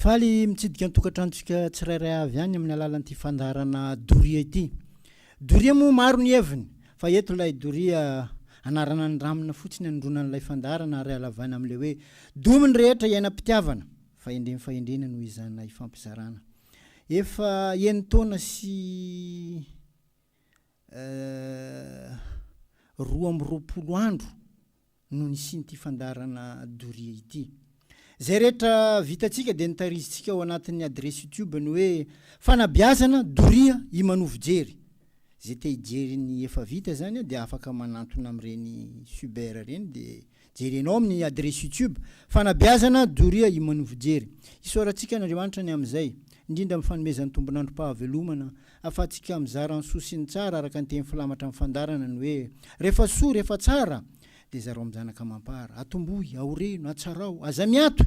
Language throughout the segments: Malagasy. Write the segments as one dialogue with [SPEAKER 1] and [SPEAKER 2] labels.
[SPEAKER 1] Faly mitsidika ny tokantrantsika tsirairay avy any amin'ny alalan'ity fandarana Doria ity. Doria moa maro ny heviny, fa eto ilay Doria anarana ny ramina fotsiny andronan'ilay fandarana ary alavana amin'ilay hoe dominy rehetra iainam-pitiavana fa endreny no izana ifampizarana. Efa eny taona sy 20 andro no nisian'ity fandarana Doria ity. Zay rehetra vitantsika dia nitarizitsika ao anatin'ny adresy YouTube ny hoe Fanabeazana Doria Imanovojery. Zay te hijery ny efa vita zany dia afaka manantona amin'ireny Super reny dia jerenao amin'ny adresy YouTube Fanabeazana Doria Imanovojery. Isaorantsika n'Andriamanitra ny amin'izay, indrindra amin'ny fanomezan'ny tombonandro pahavelomana, afatsika mizara ny soa sy ny tsara araka ny teny filamatra amin'ny fandarana ny hoe rehefa soa rehefa tsara dia zareo amin'izanaka mampara, atombohy, aoreno, atsarao, aza miato,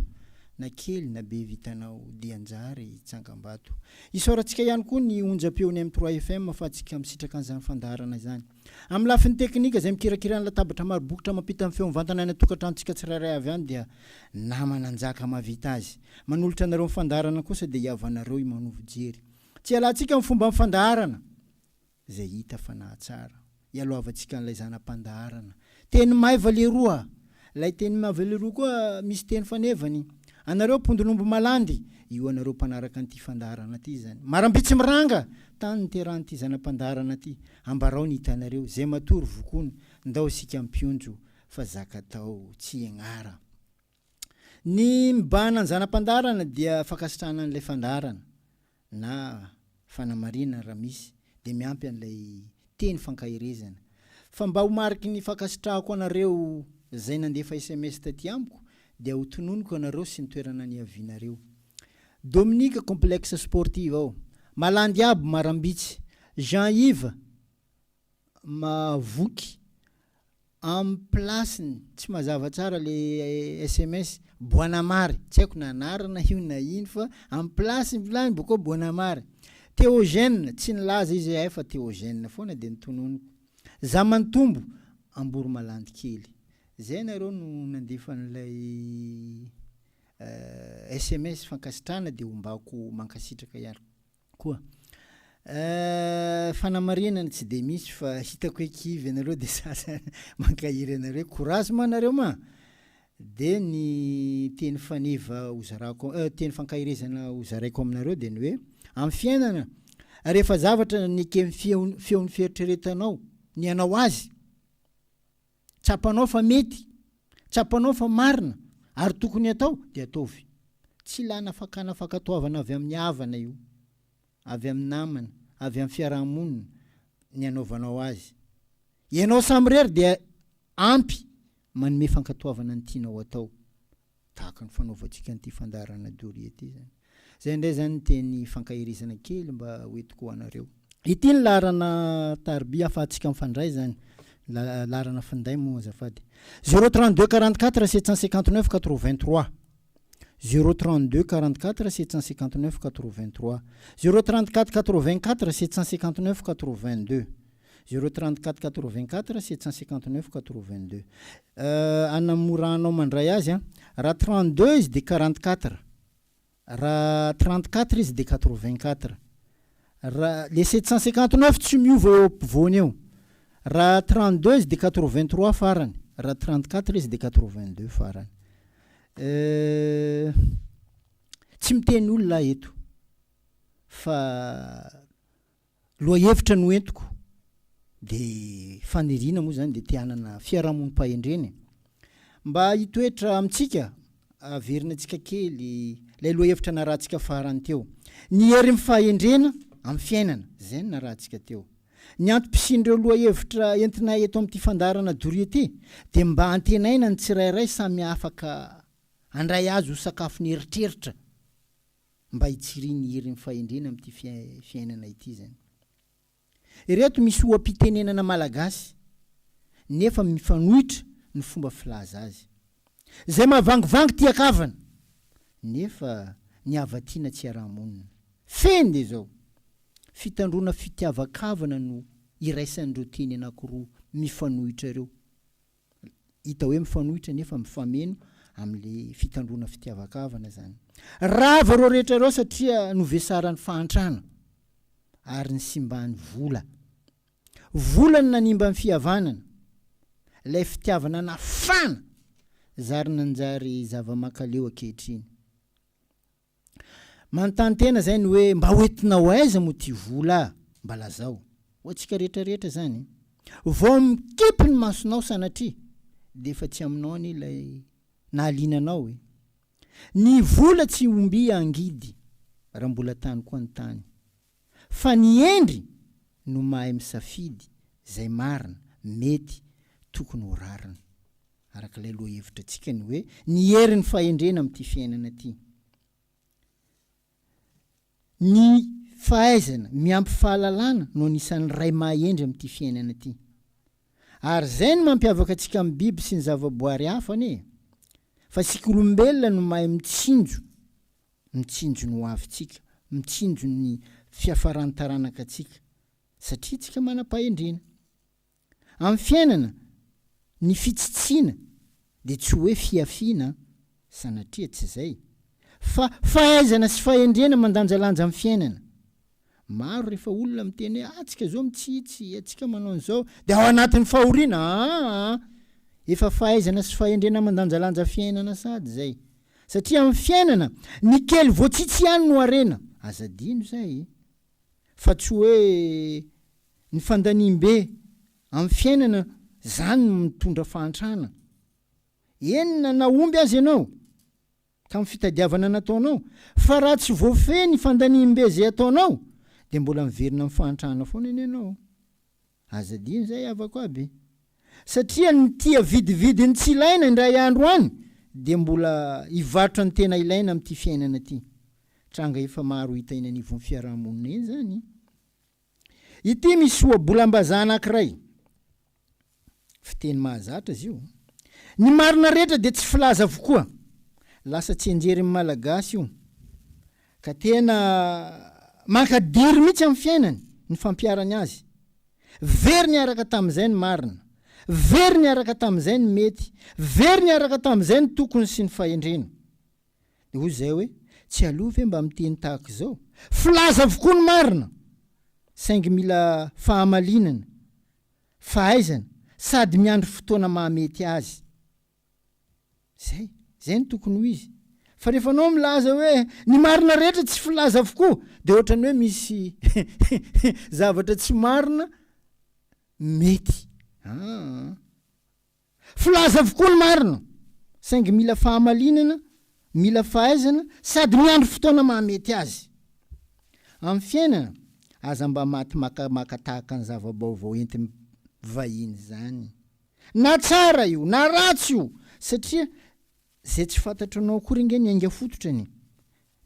[SPEAKER 1] na kely na be vitanao dia anjary tsangam-bato. Isaorantsika ihany koa ny onjam-peony amin'ny 3 FM afatsika misitraka an'izany fandarana izany. Amin'ny lafin'ny teknika izay mikirakirana latabatra maro bokotra mampita amin'ny feom-vantana ny tokantrantsika tsirairay avy any dia namana anjaka mavita azy. Manolotra anareo fandarana kosa dia iavanareo Imanovojery. Tsy alantsika amin'ny fomba fandarana izay hita fa nahatsara. Ialoavantsika an'ilay zanam-pandarana. Teny maiva leroa, ilay teny maiva leroa koa misy teny fanevany. Anareo mpondronombo malandy, io anareo mpanaraka an'ity fandarana ity zany. Marambitsy miranga, tany niterahan'ity zanam-pandarana ity. Ambarao ny hitanareo, zay matory vokony, ndao sika mpionjo fa zaka tao tsy egnara. Ny mibana ny zanam-pandarana dia fakasitrahana an'ilay fandarana na fanamarina raha misy dia miampy an'ilay teny fankahirezana. Fa mba ho mariky ny fakasitrahako anareo zay nandefa SMS taty amiko dia ho tononiko anareo sy ny toerana ny avinareo. Dominika complexe sportive ao, Malandy Aby Marambitsy, Jean-Yves Mavoky amin'ny plasiny tsy mazava tsara le SMS Boanamary, tsy haiko na anarana io na ino fa amin'ny plasiny vilany boko Boanamary. Théogène tsy nilaza izy ay fa Théogène foana dia nitononiko. Zamantombo Amboro Malandy kely. Zay nareo no nandefa n'ilay SMS fankasitrana dia ombako mankasitraka ihany koa. Fanamarinana tsy dia misy fa hitako ekivy anareo dia sasa mankahiry anareo. Courage ma anareo ma. Dia ny teny faneva hozarako, teny fankahirezana hozaraiko aminareo dia ny hoe amin'ny fiainana rehefa zavatra nike feon'ny fieritreretanao ny anao azy, tsapanao fa mety, tsapanao fa marina, ary tokony atao dia ataovy. Tsy ilana fakana fakatoavana avy amin'ny havana io, avy amin'ny namana, avy amin'ny fiarahamonina ny anaovanao azy. Ianao samy rery dia ampy manome fankatoavana ny tianao atao. Tahaka ny fanaovantsika an'ity fandarana Doria ity zany. Zay indray zany teny fankahirezana kely mba hoentiko anareo. Ity ny larana tarbi afatsika mifandray zany. Larana finday moa azafady. 032 44 759 83 032 44 759 83 034 84 759 82 034 84 759 82. Anamoranao mandray azy raha 32 izy dia 44, raha 34 izy dia 84. Raha le 759 tsy miova eo ampovoany eo. Raha 32 izy dia 83 farany, raha 34 izy dia 82 farany. Tsy miteny olona eto fa loha-hevitra no entiko dia faniriana moa zany dia tianana fiarahamonim-pahendreny mba hitoetra amintsika averinantsika kely ilay loha-hevitra narahantsika farany teo. Ny hery mifahendrena amin'ny fiainana, zay no narahantsika teo. Ny antom-pisin'ireo loha-hevitra entina eto amin'ity fandarana Doria ity dia mba antenaina ny tsirairay samy afaka handray azy ho sakafo ny eritreritra mba hitsiriany ny hery mifahendrena amin'ity fiainana ity zany. Ireto misy oam-pitenenana malagasy nefa mifanohitra ny fomba filaza azy. Zay mahavangivangy tiakavana nefa ny havatiana tsy arahamonina. Feny dia zao. Fitandrona fitiavakavana no iraisan'ireo teny anankiroa mifanohitra ireo. Hita hoe mifanohitra nefa mifameno amin'le fitandrona fitiavakavana zany. rava reo rehetra reo satria novesarany fahantrana ary ny simbany vola ny nanimba ny fihavanana ilay fitiavana nafana zary nanjary zava-makaleo ankehitriny manontany tena zay ny hoe mba hoentinao aiza mo ty vola mba lazao hoantsika rehetrarehetra zany vao mikipy ny masonao sanatria de efa tsy aminao any ilay nahalinanao ny vola tsy omby angidy raha mbola tany koa ny tany fa ny endry no mahay misafidy zay marina mety tokony ho rarina arak'ilay loha hevitra antsika ny hoe ny herin'ny fahendrena amin'ity fiainana ty ny fahaizana miampy fahalalana no nisan'ny ray mahendry amin'ity fiainana ty ary zay no mampiavaka antsika amin'ny biby sy ny zavaboary hafa ane fa sika olombelona no mahay mitsinjo ny ho avintsika mitsinjo ny fiafarantaranaka atsika satria tsika manam-pahendrena amin'ny fiainana ny fitsitsiana de tsy hoe fiafiana sanatria tsy zay fa fahaizana sy fahendrena mandanjalanja amin'ny fiainana maro rehefa olona miteny hoe atsika zao mitsitsy atsika manao an'izao de ao anatin'ny fahoriana efa fahaizana sy fahendrena mandanjalanja fiainana sady zay satria amin'ny fiainana ny kely voatsitsy ihany no arena azadino zay fa tsy hoe ny fandanimbe amin'ny fiainana zany mitondra fahantrana enina naomby azy ianao tamin'ny fitadiavana nataonao fa raha tsy voafeny ny fandanimbe zay ataonao de mbola miverina amin'ny fahantrana foana eny ianao azadino zay avako aby satria ny tia vidividiny tsy ilaina indray andro any de mbola ivarotra ny tena ilaina amin'ity fiainana ty tranga efa maro hita eny anivon'ny fiarahamonina eny zany ity misy oabolambazana anankiray fiteny mahazatra izy io ny marina rehetra de tsy filaza avokoa lasa tsy enjery amin'ny malagasy io ka tena mankadiry mihitsy amin'ny fiainany ny fampiarany azy very ny araka tamin'izay ny marina very ny araka tamin'izay ny mety very ny araka tamin'izay ny tokony sy ny fahendrena de hoy zay hoe tsy alova hoe mba miteny tahaka izao filaza avokoa ny marina saingy mila fahamalinana fahaizana sady miandry fotoana mahamety azy zay ny tokony ho izy fa rehefa anao milaza hoe ny marina rehetra tsy filaza avokoa de ohatrany hoe misy zavatra tsy marina mety filaza avokoa ny marina saingy mila fahamalinana mila fahaizana sady miandry fotoana mahamety azy amin'ny fiainana aza mba maty makatahaka ny zavabaovao enti vahiny zany na tsara io na ratsy io satria zay tsy fantatranao akory inge ny ainga fototrany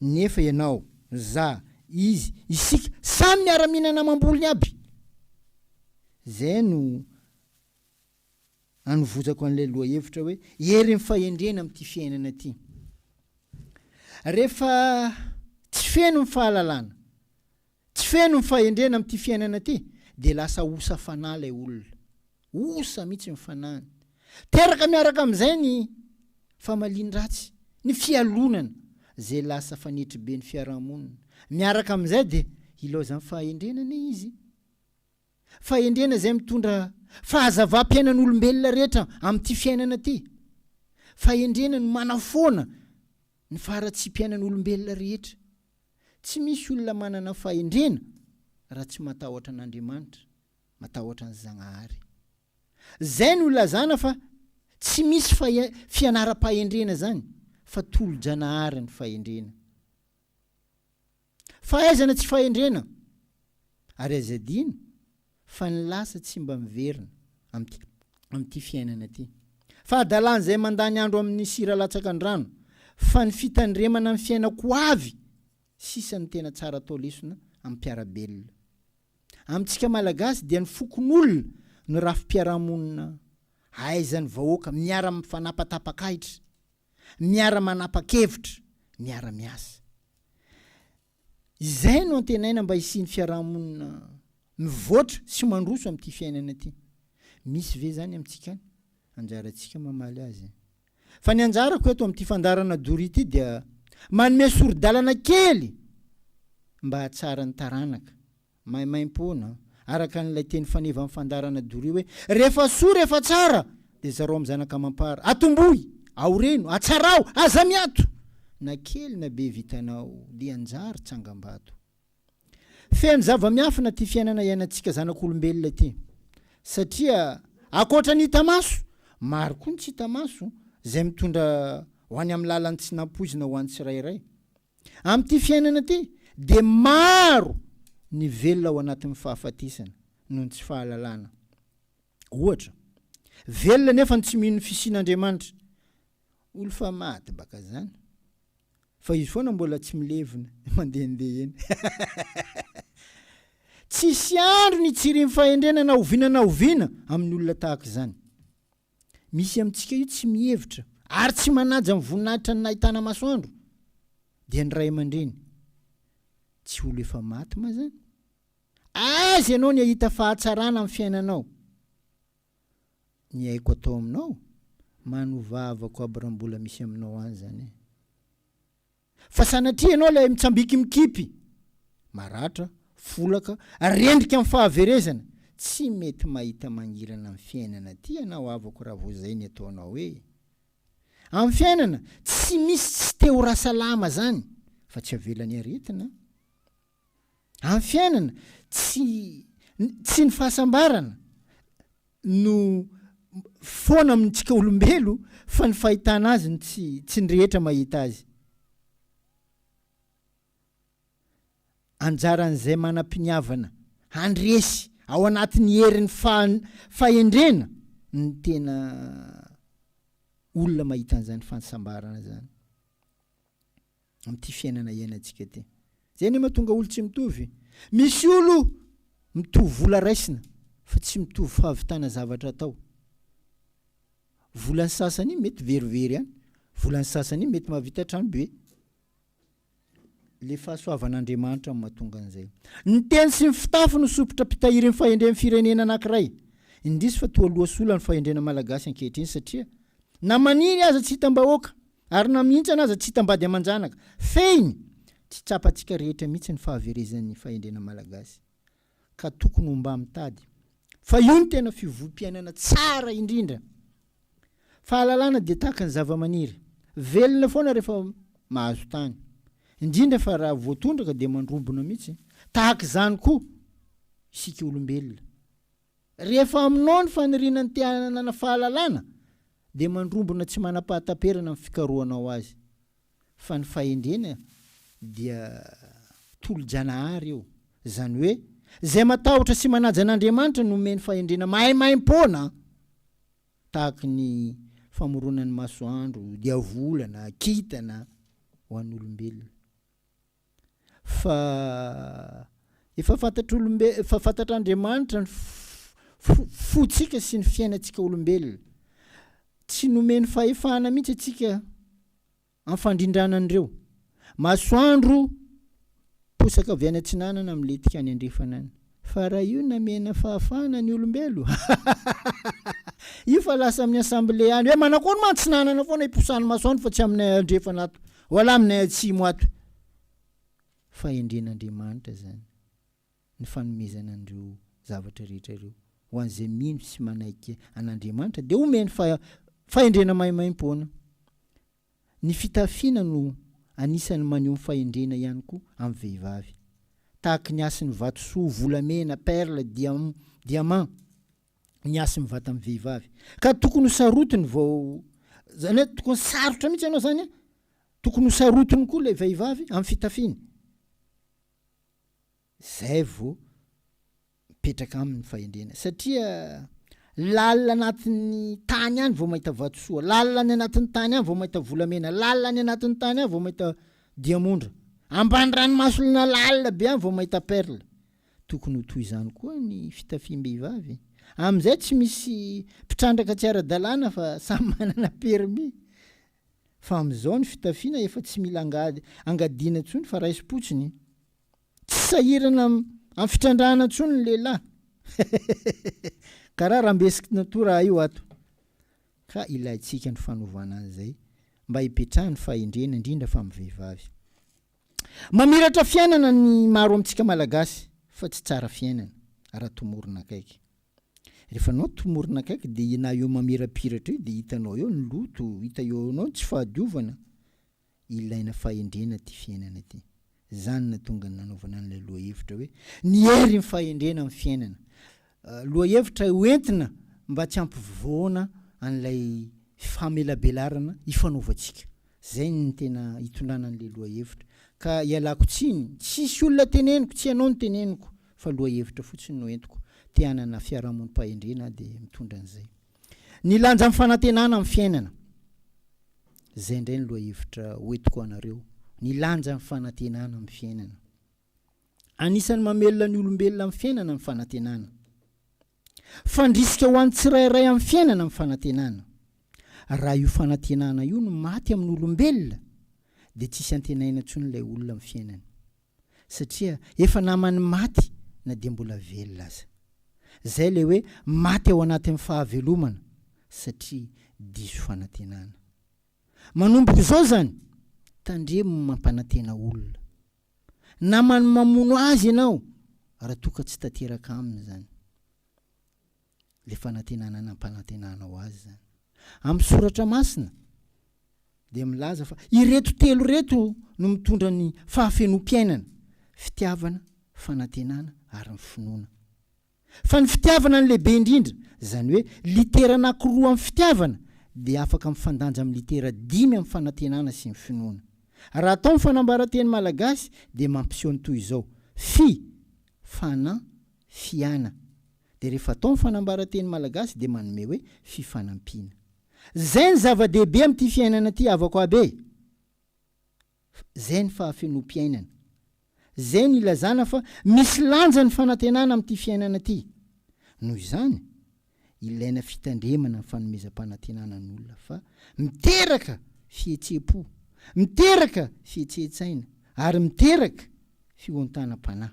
[SPEAKER 1] nefa ianao za izy isika samy miara-minana mambolony aby zay no anovozako an'ilay loha hevitra hoe hery ny fahendrena amin'ity fiainana ty rehefa tsy feno ny fahalalana tsy feno ny fahendrena amin'ity fiainana ty de lasa osa fanahy lay olona osa mihitsy mifanany teraka miaraka amin'izay ny famalin-dratsy ny fialonana zay lasa fanitry be ny fiarahamonina miaraka amin'izay de ilaozany fahendrenana izy fahendrena zay mitondra fahazava-piainan'olombelona rehetra amin'ity fiainana ty fahendrena no manafoana ny faharatsy-piainan'olombelona rehetra tsy misy olona manana fahendrena raha tsy matahotra an'Andriamanitra matahotra ny Zagnahary zay no lazana fa tsy misy fianara-pahendrena zany fa tolo-janahary ny fahendrena fahaizana tsy fahendrena ary azadino fa ny lasa tsy mba miverina amin'ity fiainana ty fa adalany zay mandany andro amin'ny sira latsakan-drano fa ny fitandremana amin'ny fiainako avy sisa ny tena tsara atao lesona amin'ny mpiarabelona amintsika malagasy dia ny fokon'olona no rafi-piarahamonina aizany vahoaka miara mifanapatapakahitra miara manapa-kevitra miara miasa izay no antenaina mba hisiany fiarahamonina mivoatra sy mandroso amin'ity fiainana ty misy ve zany amintsika anjarantsika mamaly azy fa ny anjarako eto amin'ity fandarana Doria ity dia manome soro-dalana kely mba hatsara ny taranaka maimaim-pona araka n'ilay teny faneva amin'ny fandarana Doria hoe rehefa soa rehefa tsara dia zareo amin'ny zanaka mampara atomboy aoreno atsarao aza miato na kely na be vitanao dia anjary tsangam-bato. Feno zava-miafina ty fiainana iainantsika zanak'olombelona ty satria akoatra ny hita maso maro koa ny tsy hita maso zay mitondra ho any amin'ny lalany tsy nampoizina ho an'ny tsirairay. Amin'ity fiainana ty dia maro ny velona ao anatin'ny fahafatisana noho ny tsy fahalalana. Ohatra, velona nefa ny tsy mino ny fisian'Andriamanitra. Olo fa maty baka zany. Fa izy foana mbola tsy milevina mandehandeha eny. Tsisy andro ny tsiry ny fahendrena na oviana amin'ny olona tahaka izany. Misy amintsika io tsy mihevitra ary tsy manaja ny voninahitra ny nahitana masoandro dia ny ray aman-dreny. Tsy olo efa maty ma zany? Azy ianao ny ahita fahatsarana amin'ny fiainanao. Ny haiko atao aminao manovavako aby raha mbola misy aminao any zany. Fa sanatria ianao ilay mitsambiky mikipy maratra, folaka, rendrika amin'ny fahaverezana, tsy mety mahita mangirana amin'ny fiainana ty ianao avako raha vao zay ny ataonao hoe. Amin'ny fiainana tsy misy tsy te ho rasalama zany fa tsy avelany aretina. Amin'ny fiainana tsy ny fahasambarana no foana amintsika olombelo fa ny fahitana azy ny tsy ny rehetra mahita azy. Anjaran'izay manam-piniavana handresy ao anatin'ny herin'ny fahendrena ny tena olona mahita an'izany fahasambarana zany amin'ity fiainana iainantsika ty. Zay ny mahatonga olo tsy mitovy. Misy olo mitovy vola raisina fa tsy mitovy fahavitana zavatra atao. Volan'ny sasany mety verivery any, volan'ny sasany mety mahavita trano be. Le fahasoavan'Andriamanitra no mahatonga an'izay. Ny teny sy ny fitafy no sopotra pitahiry ny fahendren'ny firenena anankiray. Indrisy fa toa lohasola ny fahendrena malagasy ankehitriny satria na maniry aza tsy hitam-bahoaka ary na mihintsana aza tsy hitam-bady aman-janaka. Feiny tsy tsapantsika rehetra mihitsy ny fahaverezan'ny fahendrena malagasy. Ka tokony ho mba mitady. Fa io ny tena fivoham-piainana tsara indrindra. Fahalalana dia tahaka ny zava-maniry. Velona foana rehefa mahazo tany. Indrindra fa raha voatondraka dia mandrombona mihitsy. Tahaka izany koa isika olombelona. Rehefa aminao ny faniriana ny te-hanana fahalalana dia mandrombona tsy manam-pahataperana amin'ny fikarohanao azy. Fa ny fahendrena dia tolo-janahary eo. Zany hoe zay matahotra sy manaja an'Andriamanitra no omeny fahendrena mahaimaim-poana tahaka ny famoronan'ny masoandro, diavolana, kintana ho an'olombelona. Fa efa fantatr'Andriamanitra ny fotsika sy ny fiainantsika olombelona. Tsy nomeny fahefana mihitsy atsika amin'ny fandrindranan'ireo. Masoandro posaka avy any antsinanana miletika any andrefana any. Fa raha io namena fahafahana ny olombelo. Io fa lasa amin'ny asamble any hoe manakory mantsinanana foana hiposany masoandro fa tsy aminay andrefana ato. Wala aminay atsimo ato. Fahendren'Andriamanitra zany ny fanomezana an'ireo zavatra rehetra ireo ho an'izay mino sy manaiky an'Andriamanitra dia omeny fahendrena mahaimaim-poana. Ny fitafiana no anisany maneho ny fahendrena ihany koa amin'ny vehivavy. Tahaka ny asin'ny vatosoa, volamena, perle, diamant, ny asin'ny vata amin'ny vehivavy. Ka tokony ho sarotiny vao zany hoe tokony sarotra mihitsy ianao zany tokony ho sarotiny koa ilay vehivavy amin'ny fitafiana. Zay vao mipetraka amin'ny fahendrena. Satria lalina anatin'ny tany any vao mahita vatosoa, lalina any anatin'ny tany any vao mahita volamena, lalina any anatin'ny tany any vao mahita diamondra, ambany ranomasina lalina be any vao mahita perle. Tokony ho toy izany koa ny fitafiam-behivavy. Amin'izay tsy misy mpitrandraka tsy ara-dalàna fa samy manana permis. Fa amin'izao ny fitafiana efa tsy mila angadiana intsony fa raisi-potsiny. Tsy sahirana amin'ny fitrandrahana intsony ny lehilahy. Karaha raha mbesiky natoa raha io ato. Ka ilayntsika ny fanovana an'izay mba hipetrahany fahendrena indrindra fa amin'ny vehivavy. Mamiratra fiainana ny maro amintsika malagasy fa tsy tsara fiainana raha tomorona akaiky. Rehefa anao tomorona akaiky dia na eo mamirapiratra io dia hitanao eo ny loto, hita eo anao tsy fahadiovana. Ilaina fahendrena ty fiainana ty. Zany na tonga nanaovana an'ilay lohahevitra hoe ny hery ny fahendrena amin'ny fiainana. Lohahevitra hoentina mba tsy ampivoana an'ilay famelabelarana ifanaovantsika. Zay ny tena hitondrana an'ilay lohahevitra. Ka ialako tsiny, tsisy olona teneniko, tsy ianao ny teneniko, fa lohahevitra fotsiny no entiko. Te hanana fiarahamonim-pahendrena dia mitondra an'izay. Ny lanja amin'ny fanantenana amin'ny fiainana. Zay indray ny lohahevitra hoentiko anareo. Ny lanja amin'ny fanantenana amin'ny fiainana. Anisan'ny mamelona ny olombelona amin'ny fiainana amin'ny fanantenana. Fandrisika ho an'ny tsirairay amin'ny fiainana amin'ny fanantenana. Raha io fanantenana io no maty amin'ny olombelona, dia tsisy antenaina intsony ilay olona amin'ny fiainana. Satria efa namany maty na dia mbola velona aza. Zay le hoe maty ao anatin'ny fahavelomana satria diso fanantenana. Manomboka izao zany, tandremo mampanantena olona. Namany mamono azy ianao, raha toka tsy tanteraka aminy zany. Le fanantenana nampanantenana ho azy zany. Amin'ny soratra masina dia milaza fa ireto telo reto no mitondra ny fahafenom-piainana: fitiavana, fanantenana ary ny finoana. Fa ny fitiavana ny lehibe indrindra, zany hoe litera anankiroa amin'ny fitiavana dia afaka mifandanja amin'ny litera 5 amin'ny fanantenana sy ny finoana. Raha atao ny fanambaran-teny malagasy dia mampiseho ny toy izao: fi, fana, fiana. Dia rehefa atao ny fanambaran-teny malagasy dia manome hoe fifanampiana. Zay ny zava-dehibe amin'ity fiainana ity avako abe. Zay ny fahafenom-piainana. Zay ny ilazana fa misy lanja ny fanantenana amin'ity fiainana ity. Noho izany, ilaina fitandremana ny fanomezam-panantenana ny olona fa miteraka fihetsem-po, miteraka fihetsehantsaina ary miteraka fihontanam-panahy.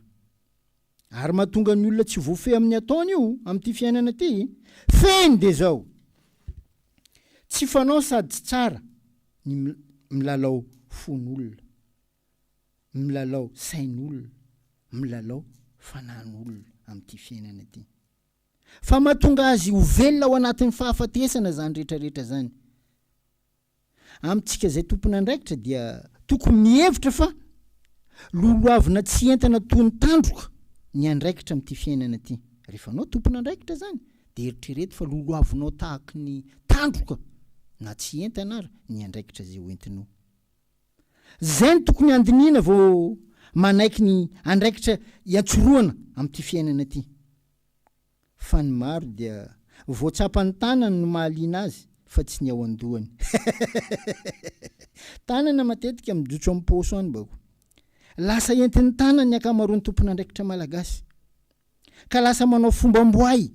[SPEAKER 1] Ary mahatonga ny olona tsy voafehy amin'ny ataony io amin'ity fiainana ity, feny dia zao: tsy fanao sady tsy tsara ny milalao fon'olona, milalao sain'olona, milalao fanan'olona amin'ity fiainana ity. Fa mahatonga azy ho velona ao anatin'ny fahafatesana zany rehetrarehetra zany. Amintsika zay tompona andraikitra dia tokony mihevitra fa loloavina tsy entana toy ny tandroka ny andraikitra amin'ity fiainana ity. Rehefa anao tompona andraikitra zany dia eritrereto fa loloavinao tahaka ny tandroka na tsy entana ary ny andraikitra zay hoentinao. Zay ny tokony andiniana vao manaiky ny andraikitra iatsoroana amin'ity fiainana ity. Fa ny maro dia voatsapany tanany no mahaliana azy fa tsy ny ao an-dohany. Tanana matetika mijotso amin'ny paosy any bako. Lasa entin'ny tanany ny akamaroan'ny tompona andraikitra malagasy. Ka lasa manao fomba amboay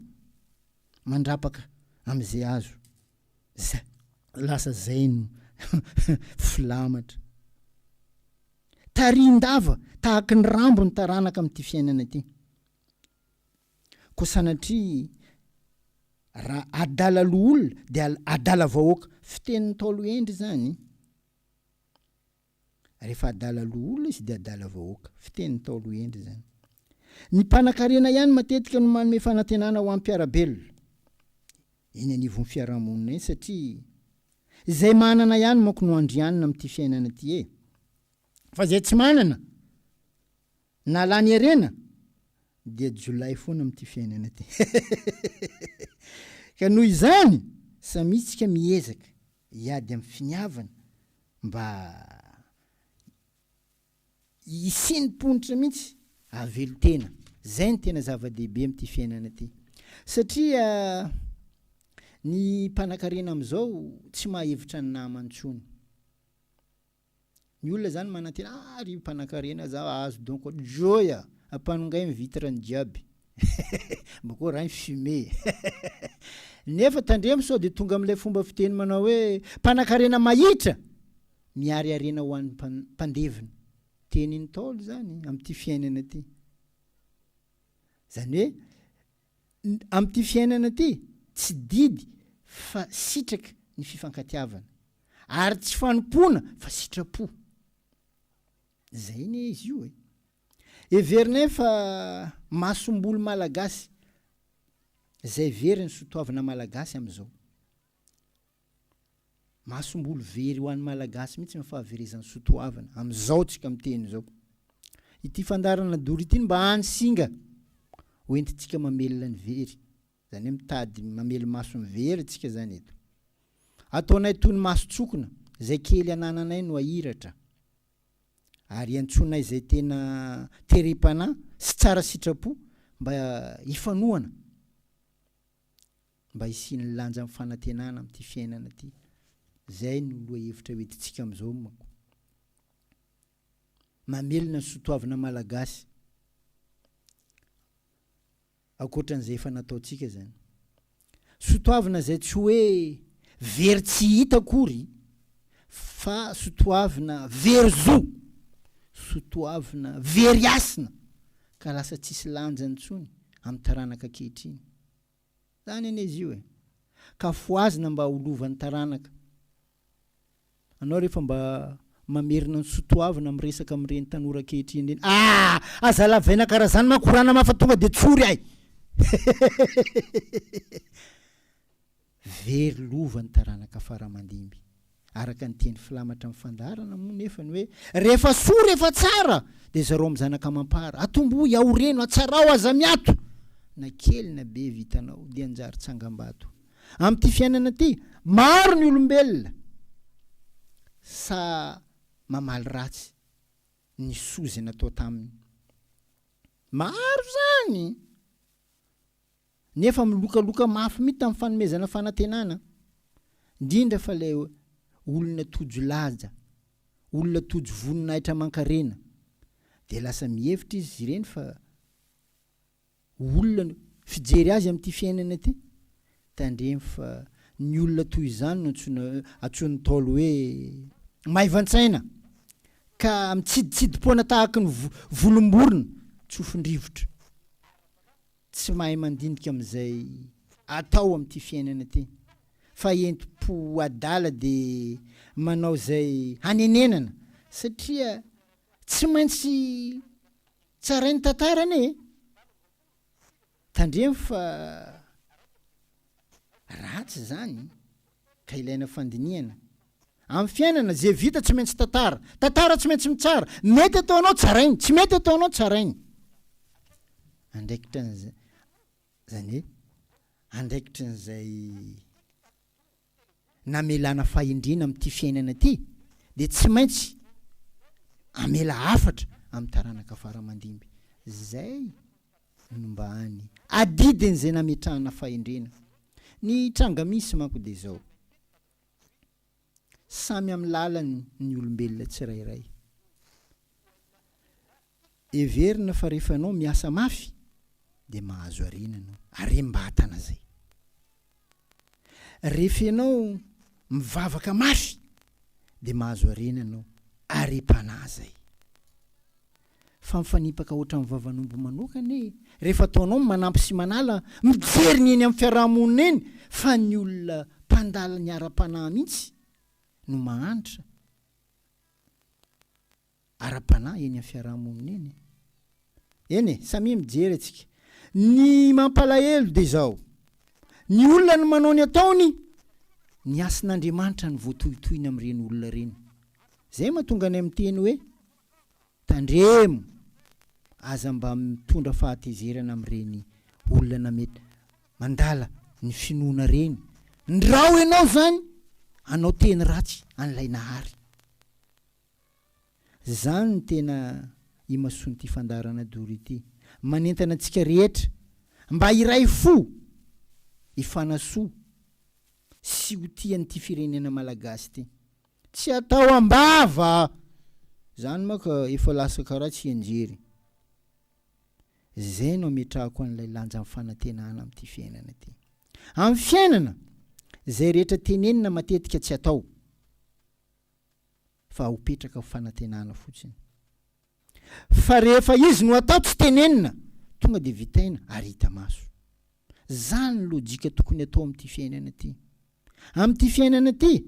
[SPEAKER 1] mandrapaka amin'izay azo. Lasa zay no filamatra. Tarin-dava tahaka ny rambo ny taranaka amin'ity fiainana ity. Ko sanatria raha adala loolona dia adala vahoaka. Fitenin'ny Ntaolo Endry zany. Rehefa adala loolona izy dia adala vahoaka. Fitenin'ny Ntaolo Endry zany. Ny mpanan-karena ihany matetika no manome fanantenana ho an'ny mpiarabelona eny anivon'ny fiarahamonina eny, satria izay manana ihany manko no andrianina amin'ity fiainana ity. Fa zay tsy manana na lany arena dia jolay foana amin'ity fiainana ity. Ka noho izany samitsika miezaka hiady amin'ny finiavana mba hisinimponitra mihitsy havelotena. Zay ny tena zava-dehibe amin'ity fiainana ity. Satria ny mpanan-karena amin'izao tsy mahevitra ny namantsony. Ny olona zany manantena ry mpanan-karena za azo donko joya ampanongay ny vitra ny jiaby. Bako raha ny fumé. Nefa tandremo sao dia tonga amin'ilay fomba fiteny manao hoe mpanan-karena mahitra miary arena ho an'ny mpandevina. Tenin'ny Ntaolo zany amin'ity fiainana ity. Zany hoe amin'ity fiainana ity tsy didy fa sitraka ny fifankatiavana. ary tsy fanompona fa sitrapo. Zay ne izy io e. Everina fa masombolo malagasy zay very ny sotoavana malagasy am'izao. Masombolo very ho an'ny malagasy mihitsy ny fahaverezan'ny sotoavana am'izao tsika miteny zao. Ity fandarana Doria ity mba hany singa hoentintsika mamelona ny very, zany hoe mitady mamely maso ny very tsika zany eto. Ataonay toy ny maso tsokona zay kely anananay no ahiratra, ary antsonay zay tena terepana sy tsara sitrapo mba hifanohana, mba hisiany lanja amin'ny fanantenana amin'ity fiainana ty. Zay no loha hevitra hoentintsika am'izao manko. Mamelona ny sotoavana malagasy akoatran'izay efa nataontsika zany. Sotoavana zay tsy hoe very tsy hita akory, fa sotoavana very zo, sotoavana very asina ka lasa tsisy lanjany tsony amin'ny taranaka ankehitriny. Zany ane izy io e. Ka foazina mba olovan'ny taranaka. Anao rehefa mba mamerina ny sotoavana miresaka amin'ireny tanora ankehitriny reny. Aza lavaina karaha zany makorana mafa tonga de tsory ahy. Very lova ny taranaka faramandimby. Araka ny teny filamatra amin'ny fandarana moa nefa ny hoe rehefa soa rehefa tsara de zareo amin'ny zanaka mampara. Atombo iaoreno atsarao aza miato. Na kely na be vitanao de anjary tsangam-bato. Amin'ity fiainana ty maro ny olombelona sa mamaly ratsy ny sozy natao taminy. Maro zany. Nefa milokaloka mafy mita amin'ny fanomezana fanantenana. Indrindra fa le olona tojo laja, olona tojo voninahitra mankarena, de lasa mihevitra izy ireny fa olona fijery azy amin'ity fiainana ty tandremy fa ny olona toy izany no atsony taolo hoe maivantsaina ka mitsiditsidim-poana tahaka ny volomborona tsofin-drivotra, tsy mahay mandindika amin'izay atao amin'ity fiainana ty, fa enti-po adala de manao zay hanenenana satria tsy maintsy tsarainy tantarany tandremy fa ratsy zany ka ilaina fandiniana amin'ny fiainana. Zay vita tsy maintsy tantara tsy maintsy mitsara, mety ataonao tsarainy, tsy mety ataonao tsarainy. Andraikitra zany hoe andraikitra n'izay namelana fahindrina amin'ity fiainana ty de tsy maintsy amela hafatra amin'ny taranaka faramandimby. Zay no mba hany adidin'izay nametrahana fahindrina. Ny tranga misy manko de zao, samy amin'ny lalany ny olombelona tsirairay. Everina fa rehefa anao miasa mafy de mahazo arena anao, arem-batana zay. Rehefa ianao mivavaka mafy de mahazo arena anao, arem-panahy zay. Fa mifanipaka ohatra amin'ny vavan'omby manokana rehefa ataonao manampy sy manala mijery ny eny amin'ny fiarahamonina eny, fa ny olona mpandala ny ara-panahy mihitsy no mahantra ara-panahy eny amin'ny fiarahamonina eny. Eny samy mijery atsika. Ny mampalahelo de zao, ny olona no manao ny ataony, ny asin'Andriamanitra ny voatohitohiny amin'ireny olona reny. Zay mahatonga anay miteny hoe tandremo aza mba mitondra fahatezerana amin'ireny olona namety mandala ny finoana reny. Ndrao ianao zany anao teny ratsy an'ilay nahary. Zany ny tena imason'ity fandarana Doria ity, manentana antsika rehetra mba iray fo ifanasoa sy ho tian'ity firenena malagasy ty. Tsy atao ambava. Zany maka efa lasa karaha tsy anjery. Zay no ametrahako an'ilay lanja amin'ny fanantenana amin'ity fiainana ty. Amin'ny fiainana zay rehetra tenenina matetika tsy atao, fa hopetraka fanantenana fotsiny. Fa rehefa izy no atao tsy tenenina, tonga de vitaina ary hita maso. Zany lojika tokony atao amin'ity fiainana ty. Amin'ity fiainana ty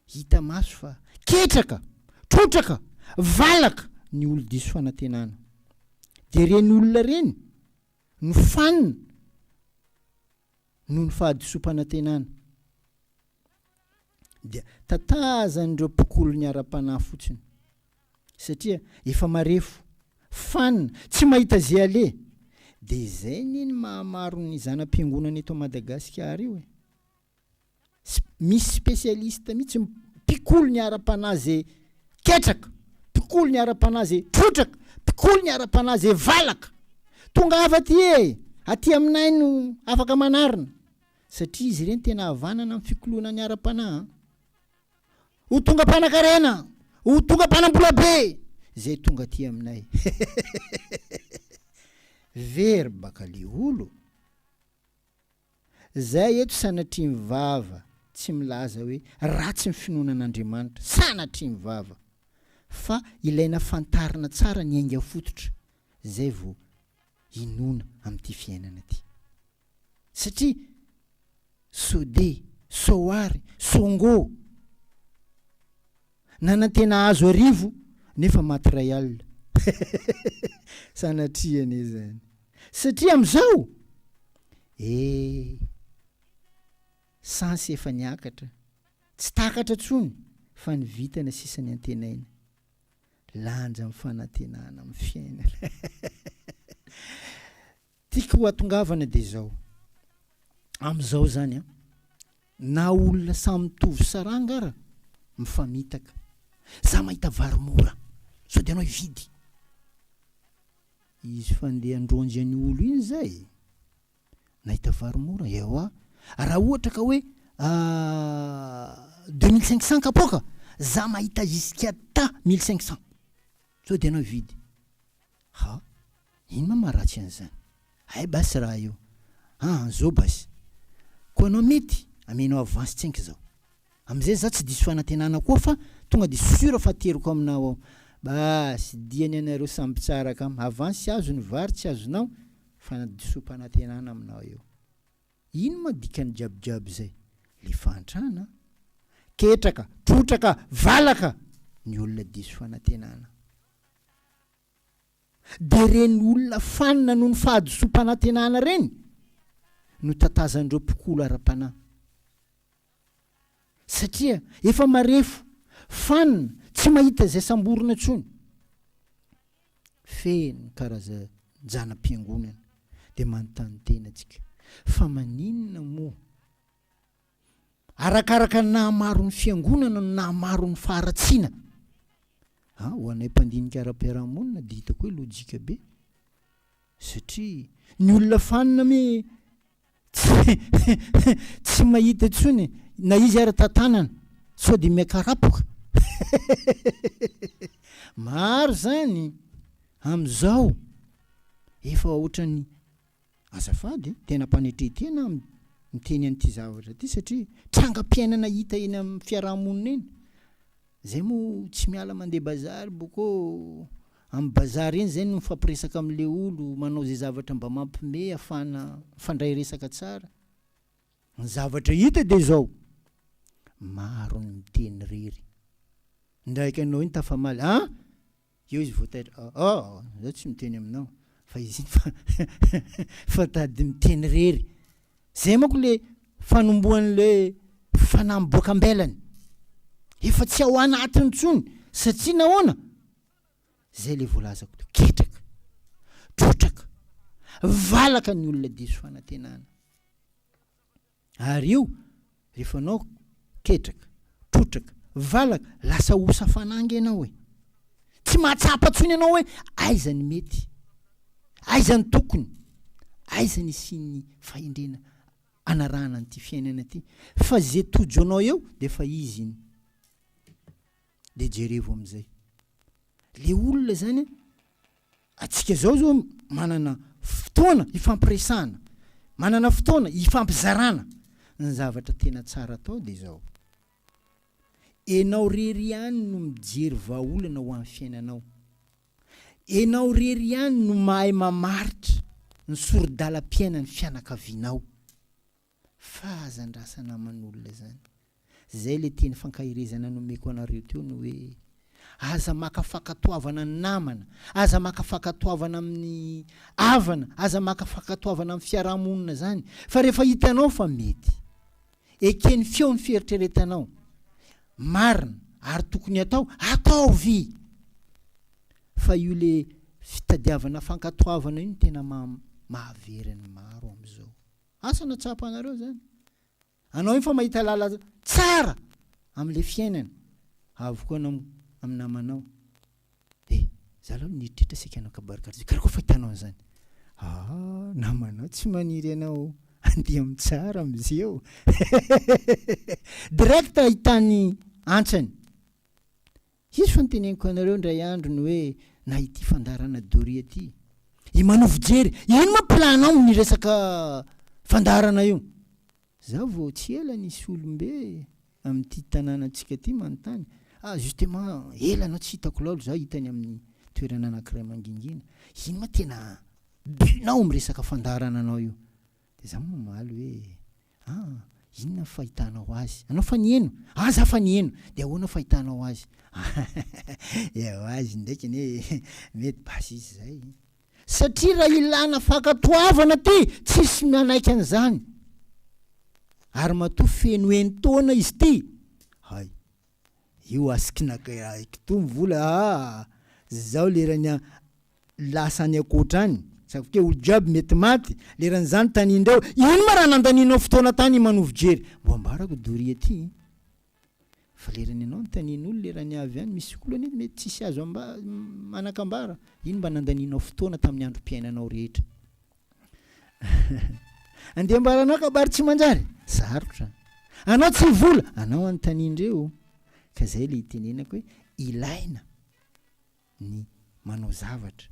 [SPEAKER 1] hita maso fa ketraka, trotraka, valaka ny olo diso fanantenana. De reny olona reny no fanina no ny fahadisom-panantenana. De tatazan'ireo mpikolo ny ara-panahy fotsiny satria efa marefo, fanina, tsy mahita zay ale. De zay niny mahamaro ny zanam-piangonana eto Madagasikara io e. Misy spesialista mihitsy mpikolo ny ara-panahy zay ketraka, mpikolo ny ara-panahy zay trotraka, mpikolo ny ara-panahy zay valaka. Tonga aty aty aminay no afaka manarina satria izy ireny tena havanana amin'ny fikolona ny ara-panahy. Ho tonga mpanakarena, ho tonga mpanambola be, zay tonga aty aminay. Very baka le olo. Zay eto sanatria mivava tsy milaza hoe ratsy ny finoanan'Andriamanitra, sanatria mivava. Fa ilaina fantarina tsara ny ainga fototra. Zay vao inona amin'ity fiainana ty. Satria sode, soary, songo nanantena azo arivo nefa maty ray alina. Sanatria ne zany. Satria am'izao sansy efa niakatra, tsy takatra tsony fa ny vitana sisany antenaina. Lanja amin'ny fanantenana amin'ny fiainana. Tiako hatongavana de zao. Am'izao zany na olona samy mitovy sarangara mifamitaka. Za mahita vary mora, sao de anao hividy. Izy fandeha andronjy any olo iny zay. Nahita vary mora, ewa. Raha ohatra ka hoe 2500 kapoka, za mahita jusqu'à 1500. Sao de anao hividy. Ha, ino ma maharatsy an'izany? Ay basy raha io. Zao basy. Ko anao mety amenao avance tsenky zao. Am'izay za tsy diso fanantenana koa fa tonga de sura fa teriko aminao ao. Basy diany anareo samby tsara kam. Avance tsy azo ny vary tsy azonao fa disom-panantenana aminao eo. Ino ma dikany jiabijiaby zay? Le fantrana, ketraka, trotraka, valaka ny olona diso fanantenana. De reny olona fanina noho ny fahadisom-panantenana reny no tatazan'ireo mpikolo ara-panahy. Satria efa marefo, fanina, tsy mahita zay samborina tsony. Feno karaza janam-piangonana de manontany tena tsika. Fa maninona moa? Arakaraka ny nahamaro ny fiangonana no nahamaro ny faharatsiana. Ho anay mpandinika ara-piarahamonina de hitako hoe lojika be. Satria ny olona fanina me tsy mahita tsony na izy ara-tantanana sao de miakarapoka. Maro zany am'izao efa ohatrany azafady tena mpanetretena miteny an'ity zavatra ty satria trangam-piainana hita eny amin'ny fiarahamonina eny. Zay moa tsy miala mandeha bazary boko amin'ny bazary eny zay no mifampiresaka am'le olo, manao zay zavatra mba mampime afana fandray resaka tsara. Ny zavatra hita de zao. Maro ny miteny rery. Ndraiky anao iny tafamaly, eo izy voataitra, zao tsy miteny aminao. Fa izy fa tady miteny rery. Zay manko le fanombohan'le fanamboaka ambelany. Efa tsy ao anatiny tsony satria nahoana? Zay le voalazako to. Ketraka, trotraka, valaka ny olona diso fanantenana. Ary io rehefa anao ketraka, trotraka, valaka, lasa osa fanangy ianao e. Tsy mahatsapa tsony ianao hoe aiza ny mety, aiza ny tokony, aiza ny isiany fahendrena anarana n'ity fiainana ty. Fa zay tojo anao eo de fa izy iny. De jerevo am'izay. Le olona zany atsika zao manana fotoana ifampiresana, manana fotoana ifampizarana. Ny zavatra tena tsara atao de zao. Enao rery ihany no mijery vahaolana ho amin'ny fiainanao. Enao rery ihany no mahay mamaritra ny sorodalam-piaina ny fianakavianao. Fahazandrasana aman'olona zany. zay le teny fankahirezana nomeko anareo teo no hoe aza maka fakatoavana ny namana, aza maka fakatoavana amin'ny avana, aza maka fakatoavana amin'ny fiarahamonina zany, fa rehefa hitanao fa mety ekeny feo ny fieritreretanao marina ary tokony atao vy, fa io le fitadiavana fankatoavana iny tena mahaveriny maro am'izao. Asana tsapa anareo zany, anao iny fa mahita lala tsara am'le fiainana avokoa anao amin'ny namanao, zalahy nitritra sika anao kabarikatra karakô fa hitanao zany, namanao tsy maniry anao andeha amin'ny tsara am'zeo direct ahitany antsany. Izy fa niteneniko anareo ndray andro ny hoe na ity fandarana Doria ty Imanovojery, ino ma planao ny resaka fandarana io? Za vao tsy ela nisy olombe amin'ity tanànatsika ty manontany, justement ela anao tsy hitako laolo za hitany amin'ny toerana anankiray mangingina, ino ma tena bunao miresaka fandarana anao io? De za mamaly hoe inona fahitanao azy? Anao fa nieno? Za fa nieno. De ahoana fahitanao azy? Eo azy ndraiky ne mety basy izy zay. Satria raha ilana fakatoavana ty tsisy manaiky an'izany, ary matoa feno entona izy ty, io asikinakito mivola zao lerany lasany akoatrany, satria olo jiaby mety maty leran'izany tanindreo. Ino ma raha nandaninao fotoana tany Imanovojery? Mbo ambarako Doria ty, fa lerany anao ntanin'olo lerany avy any misy olo any mety tsisy azo manakambara. Ino mba nandaninao fotoana tamin'ny androm-piainanao rehetra? Andeha ambaranao kabary tsy manjary? Sarotra. Anao tsy vola? Anao antanindreo. Ka zay le hitenenako hoe ilaina ny manao zavatra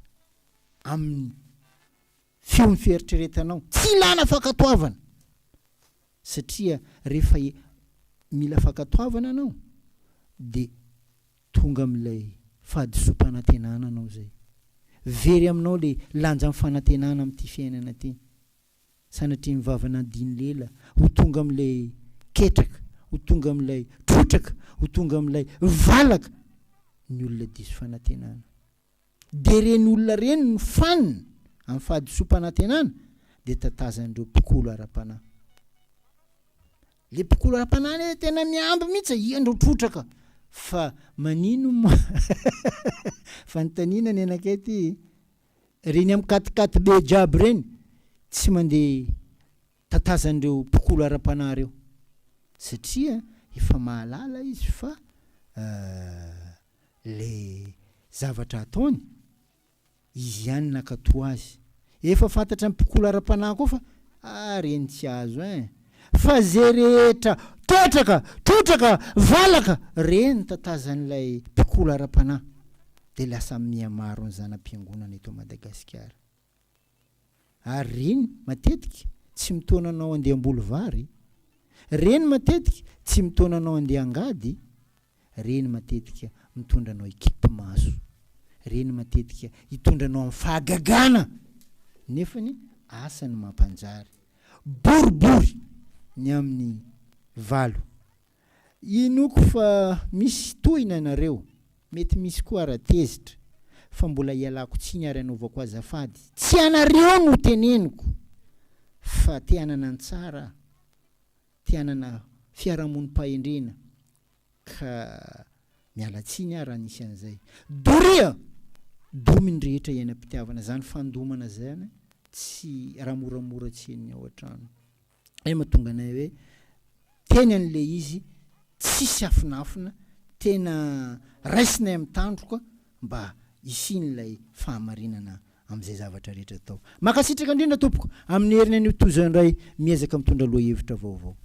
[SPEAKER 1] amin'ny feon'ny fieritreretanao, tsy ilana fakatoavana, satria rehefa mila fakatoavana anao de tonga amin'ilay fahadisom-panantenana anao zay, very aminao le lanja amin'ny fanantenana amin'ity fiainana ty. Sanatria mivavana diny lela ho tonga amin'ilay ketraka, ho tonga amin'ilay trotraka, ho tonga amin'ilay valaka ny olona diso fanantenana. De reny olona reny ny fanina amin'ny fahadisom-panantenana de tatazan'ireo mpikolo ara-panahy. Le mpikolo ara-panahy tena miamby mihitsy iandreo trotraka, fa manino fanontaniana ny anakay ty, reny amin'ny katikaty be jiaby reny tsy mandeha tatazan'ireo mpikolo ara-panahy reo, satria efa mahalala izy fa le zavatra ataony izy ihany nakatoa azy. Efa fantatra ny mpikolo ara-panahy koa fa reny tsy azo fa zay rehetra trotraka valaka reny tatazan'ilay mpikolo ara-panahy, de lasa miamaro ny zanam-piangonana eto Madagasikara. Ary reny matetika tsy mitaonanao andeha ambolo vary, reny matetika tsy mitaonanao andeha angady, reny matetika mitondranao ekipa maso, reny matetika hitondranao amin'ny fahagagana, nefany asany mampanjary boribory ny amin'ny valo. Inoko fa misy tohina nareo, mety misy koa ara-tezitra, fa mbola ialako tsiny ary anaovako azafady, tsy anareo no teneniko, fa te hanana ny tsara, te hanana fiarahamonim-pahendrena, ka miala tsiny ary anisy an'izay. Doria dominy rehetra iainam-pitiavana, zany fandomana zany tsy raha moramora tsy heniny ao an-trano. Mahatonga anay hoe teny an'le izy tsisy afinafina, tena raisinay amin'ny tandroka mba isin'ilay fahamarinana amin'izay zavatra rehetra atao. Makasitraka indrindra tompoko amin'ny herinay ny tozandray miezaka mitondra loha hevitra vaovao.